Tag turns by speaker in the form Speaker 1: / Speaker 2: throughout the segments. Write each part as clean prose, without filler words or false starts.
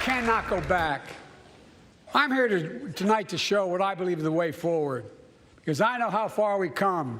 Speaker 1: cannot go back. I'm here tonight to show what I believe is the way forward, because I know how far we come.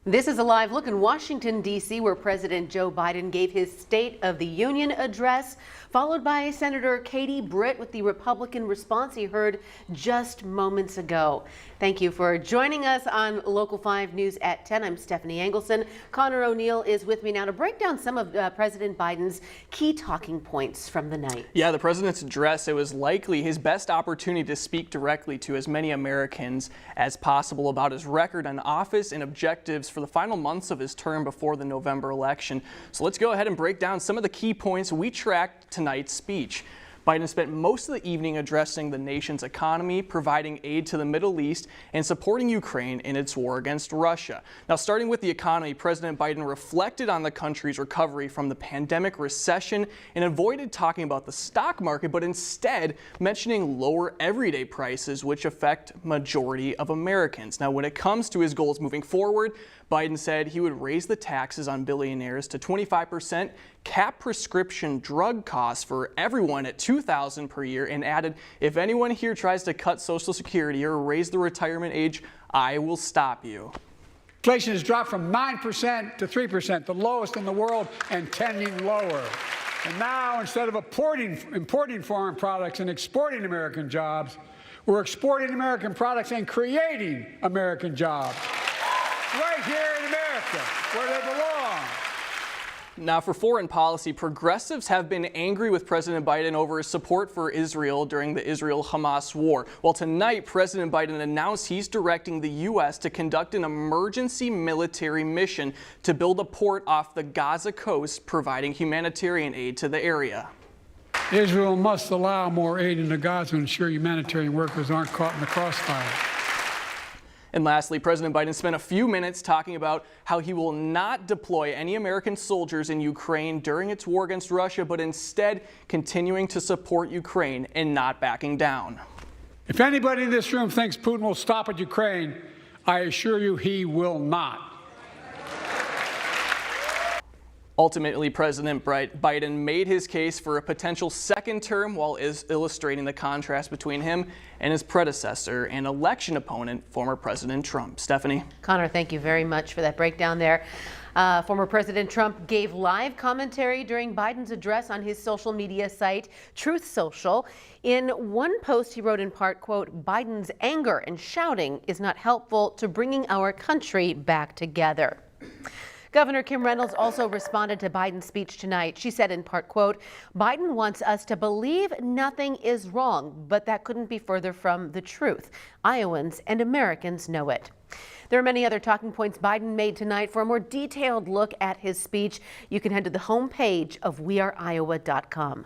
Speaker 2: This is a live look in Washington, D.C., where President Joe Biden gave his State of the Union address, followed by Senator Katie Britt with the Republican response he heard just moments ago. Thank you for joining us on Local 5 News at 10. I'm Stephanie Engelson. Connor O'Neill is with me now to break down some of President Biden's key talking points from the night.
Speaker 3: Yeah, the president's address, it was likely his best opportunity to speak directly to as many Americans as possible about his record in office and objectives for the final months of his term before the November election. So let's go ahead and break down some of the key points we tracked tonight's speech. Biden spent most of the evening addressing the nation's economy, providing aid to the Middle East, and supporting Ukraine in its war against Russia. Now, starting with the economy, President Biden reflected on the country's recovery from the pandemic recession and avoided talking about the stock market, but instead mentioning lower everyday prices, which affect majority of Americans. Now, when it comes to his goals moving forward, Biden said he would raise the taxes on billionaires to 25%, cap prescription drug costs for everyone at $2,000 per year, and added, if anyone here tries to cut Social Security or raise the retirement age, I will stop you.
Speaker 1: Inflation has dropped from 9% to 3%, the lowest in the world and tending lower. And now, instead of importing foreign products and exporting American jobs, we're exporting American products and creating American jobs. Right here in America, where they belong.
Speaker 3: Now, for foreign policy, progressives have been angry with President Biden over his support for Israel during the Israel-Hamas war. Well, tonight, President Biden announced he's directing the U.S. to conduct an emergency military mission to build a port off the Gaza coast, providing humanitarian aid to the area.
Speaker 1: Israel must allow more aid into Gaza to ensure humanitarian workers aren't caught in the crossfire.
Speaker 3: And lastly, President Biden spent a few minutes talking about how he will not deploy any American soldiers in Ukraine during its war against Russia, but instead continuing to support Ukraine and not backing down.
Speaker 1: If anybody in this room thinks Putin will stop at Ukraine, I assure you he will not.
Speaker 3: Ultimately, President Biden made his case for a potential second term while illustrating the contrast between him and his predecessor and election opponent, former President Trump. Stephanie?
Speaker 2: Connor, thank you very much for that breakdown there. Former President Trump gave live commentary during Biden's address on his social media site, Truth Social. In one post, he wrote in part, quote, Biden's anger and shouting is not helpful to bringing our country back together. Governor Kim Reynolds also responded to Biden's speech tonight. She said in part, quote, Biden wants us to believe nothing is wrong, but that couldn't be further from the truth. Iowans and Americans know it. There are many other talking points Biden made tonight. For a more detailed look at his speech, you can head to the homepage of weareiowa.com.